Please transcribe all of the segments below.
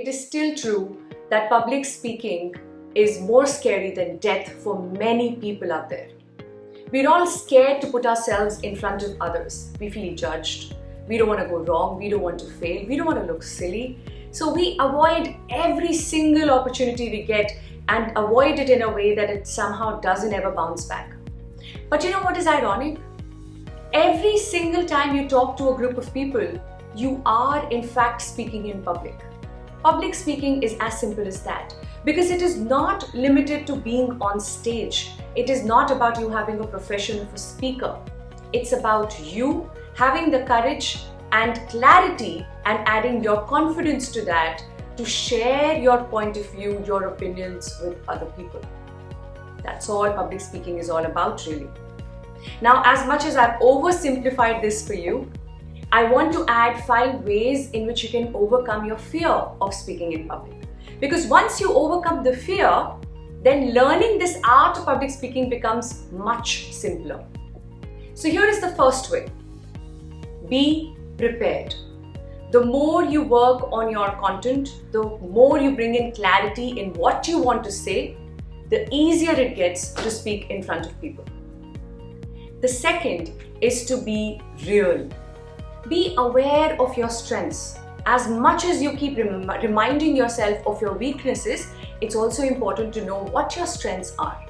it is still true that public speaking is more scary than death for many people out there. We're all scared to put ourselves in front of others. We feel judged. We don't want to go wrong. We don't want to fail. We don't want to look silly. So we avoid every single opportunity we get and avoid it in a way that it somehow doesn't ever bounce back. But you know what is ironic? Every single time you talk to a group of people, you are in fact speaking in public. Public speaking is as simple as that, because it is not limited to being on stage. It is not about you having a profession of a speaker. It's about you having the courage and clarity and adding your confidence to that to share your point of view, your opinions with other people. That's all public speaking is all about, really. Now, as much as I've oversimplified this for you, I want to add 5 ways in which you can overcome your fear of speaking in public. Because once you overcome the fear, then learning this art of public speaking becomes much simpler. So here is the first way. Be prepared. The more you work on your content, the more you bring in clarity in what you want to say, the easier it gets to speak in front of people. The second is to be real. Be aware of your strengths. As much as you keep reminding yourself of your weaknesses, it's also important to know what your strengths are.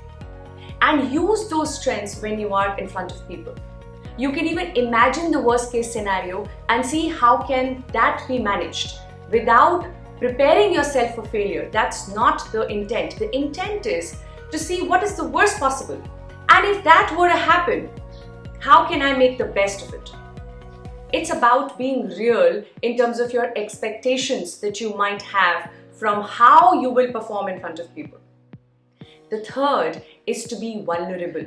And use those strengths when you are in front of people. You can even imagine the worst case scenario and see how can that be managed without preparing yourself for failure. That's not the intent. The intent is to see what is the worst possible. And if that were to happen, how can I make the best of it? It's about being real in terms of your expectations that you might have from how you will perform in front of people. The third is to be vulnerable.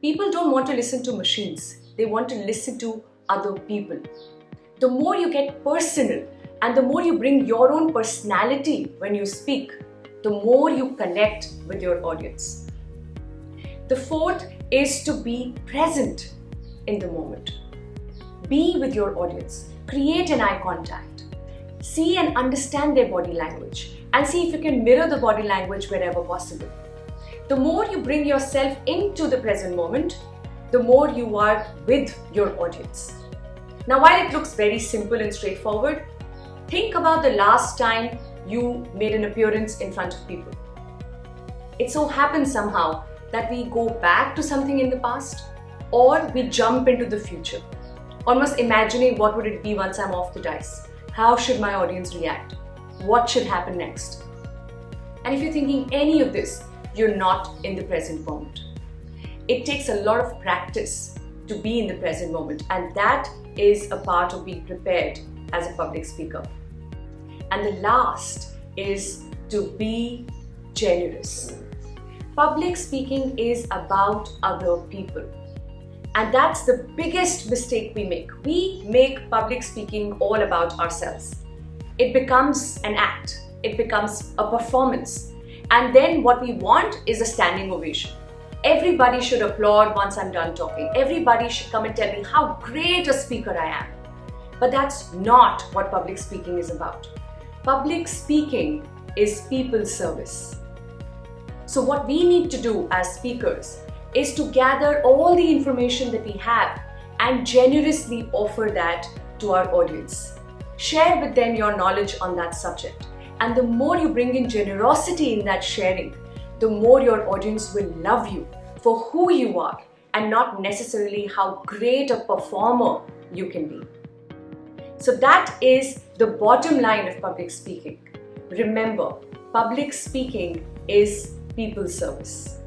People don't want to listen to machines. They want to listen to other people. The more you get personal and the more you bring your own personality when you speak, the more you connect with your audience. The fourth is to be present in the moment. Be with your audience. Create an eye contact. See and understand their body language and see if you can mirror the body language wherever possible. The more you bring yourself into the present moment, the more you are with your audience. Now, while it looks very simple and straightforward, think about the last time you made an appearance in front of people. It so happens somehow that we go back to something in the past or we jump into the future, almost imagining what would it be once I'm off the dice. How should my audience react? What should happen next? And if you're thinking any of this, you're not in the present moment. It takes a lot of practice to be in the present moment, and that is a part of being prepared as a public speaker. And the last is to be generous. Public speaking is about other people. And that's the biggest mistake we make. We make public speaking all about ourselves. It becomes an act. It becomes a performance. And then what we want is a standing ovation. Everybody should applaud once I'm done talking. Everybody should come and tell me how great a speaker I am. But that's not what public speaking is about. Public speaking is people service. So what we need to do as speakers is to gather all the information that we have and generously offer that to our audience. Share with them your knowledge on that subject. And the more you bring in generosity in that sharing, the more your audience will love you for who you are and not necessarily how great a performer you can be. So that is the bottom line of public speaking. Remember, public speaking is people service.